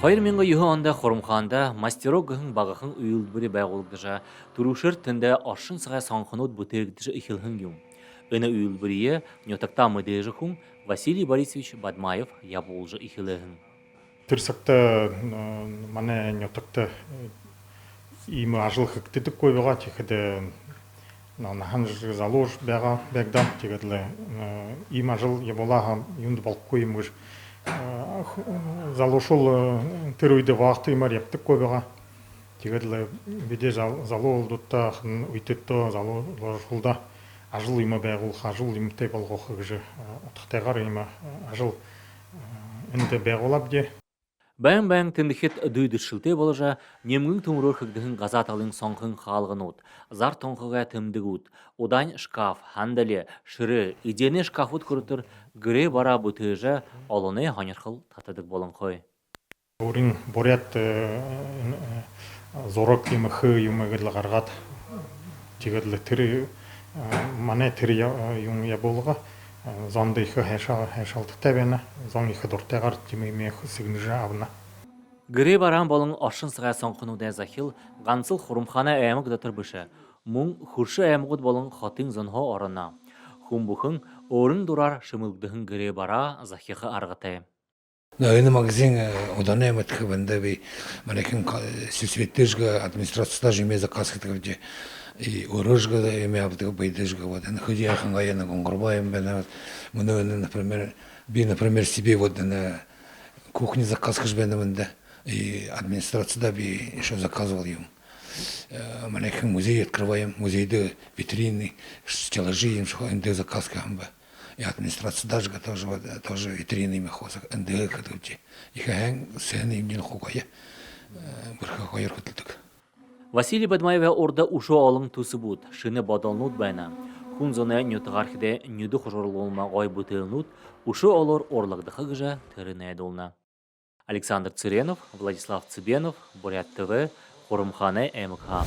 2009 онда Хурамхаанда мастерок гэн багахан уйлбэри байгуулагдажа түрүүшэр тэндэ оршин цагай сонхонууд бүтээгдэж ихэлхэн юм. Эна уйлбэрие нётакта мэдэжэхүн Василий Борисович Бадмаев явуулж ихэлхэн. Тэр сагта манай нётакта ийм ажил хийгддэггүй байгаа тэгэхэд нахан залуур байгаа бэгдам тэгээд л ийм ажил явуулаа юунд болохгүй юм гэж залуушул тэр үед вахт юмар явдаггүй байгаа. Тэгээд л бидээ залуулуудтай үедэдөө залуушулда ажил юм байгуулах, ажил юмтай болгох гэж утгатайгаар юм ажил энд байгуулав дээ. Байн тэндэхэд дүйдэршилтэй болжа нэмгэн төмрөөр хэгдэхэн газаа талын сонхон хаалганууд, зар тонхоgai тэмдэгүүд, удань шкаф, хандали, ширэ, идене шкафуд көрөтөр гэрээ бара бүтээжэ олоны хонирхал татадаг болонхой. Өөрийн бурят зураг юм хөө юм гэл гаргаад тэгээд л тэр манай тэр юм явуулга зонд их хайшаалттай байна. Зон их дуртайгаар жимээ сигнэж авна. Гэрээ бараан болон оршин цагай сонхонуудын захил ганцл Хурамхааны аймаг дотор биш. Мөн хөршин аймагуд болон хотын зонхоо орно. Хүн бүхэн өөрөн дураар шимэлгдэхэн гэрээ бараа захиха аргатай. Энэ магазин уданы аймагт бэндэви манайхан сэлсвэтэжгэ администрацияда жимээ заказ гэдэг и орожга имя авдаг байдажга вот на ходяхан гаяна гонгорбаем бена мы например например себе вот на кухне заказ хожбенда и администрацияда би еще заказывал им манайхан музей открываем музейде витрины стеллажи им что инде заказ камба и администрация даже тоже витрины им хоза инде кадути и хэн сэн им не хогая бирха хойр хөтөлдөг. Василий Бадмаев орда ушо олың тусыбут, шыны бодолнут байна. Хүн зоны нютгархиде нюды хожорлуулма гой бутылнут, ушо олор орлагдыхы гыжа тэріне долна. Александр Цыренов, Владислав Цыбенов, Бурят ТВ, Хурамхааны МК.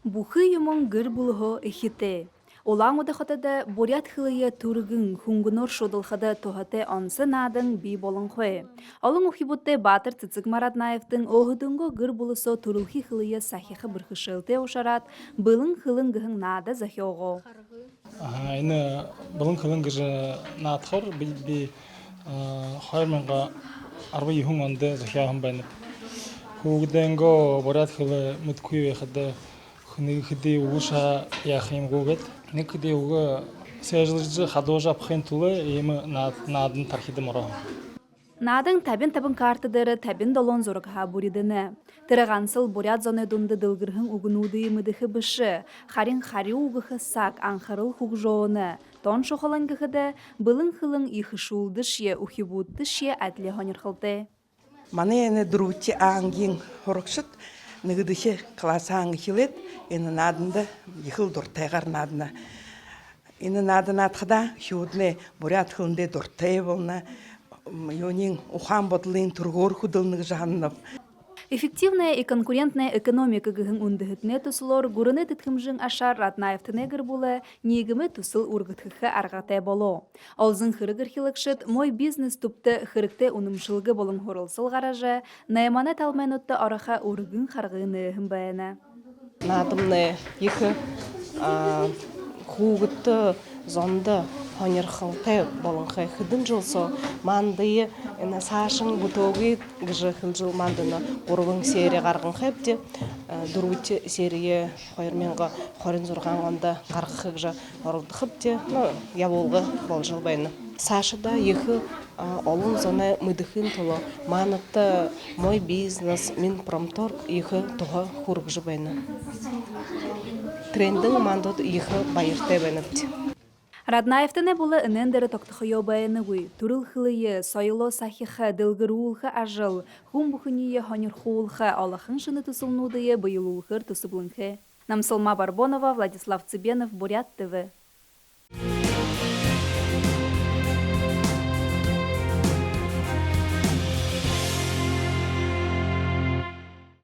Бухы юмон гыр булхо эхите. Олаң удахатада бурят хылыя түргін хунгунор шодылхада тухате онсы надың би болын хой. Олың ухибутте Батыр Цицик Маратнаевтың оғыдыңго гыр булысо түрілхи хылыя сахиқы бірхішілте ошарат былың хылың гыхың нада захиоғо. Айны былың хылың гыжы надхыр би хайрменға арбы юхың онды захиоғын байнып. Хугденго бурят хылы мүткүй вехады хыды уша яхим гугет. Некоды уга сежлжы хадожа пхентулы ема надын тархиды мора. Надың табин картыдары табин долон зоргха буридыны. Тырағансыл бурят зоны дунды дылгырхын угынуды емідіхі бішы, харин хари угыхы сак анхарыл хугжоны. Тон шоқылыңгыхыды былың хылың ихышулдышye ухибуддышye әтлі хонырхылды. Маны әні дұрути аңгин хорықшыт, Нигдыхе класса ангхилет, ины надында ихыл дуртайгар надына. Ины надына атхада хюдне бурят хылынде дуртай болна, юнин ухан бодлын тургор худылнык жаннып. Эффективная и конкурентная экономика гыхын ундыхытне тусылор гурыны тытхымжың ашар Ратнаевтыне гырбулы нигімі тусыл ургытхықы арғатай боло. Олзын хырыгыр хилыкшыт мой бизнес тупты хырыкте унымшылғы болың хорылсыл гаражы, найманы талменутты араха ургын харгыны хымбайына. Надымны екі хугытты зонды хонерхылтай болыңхай хыдын жылсо мандыйы сашың бутоғы гыжы хылжыл мандыны ургын серия гаргын хэпте дурути серия хойырменға хорын зурған онда гаргы гыжы орылды хэпте яволғы болжыл байны. Сашыда екі олын зона мыдыхын толо манытты мой бизнес мин промторг екі туға хургжы байны. Трендың мандот екі байыртай байныпте. Раднаевтыне булы энендері тоқтықы байыны гуй. Турыл хылые, сойло сахиха, дылгырулхы ажыл, хум бухыние хонерхулхы, алахын шыны тусылнудые, байылулхыр тусыблынхы. Намсылма Барбонова, Владислав Цыбенов, Бурят ТВ.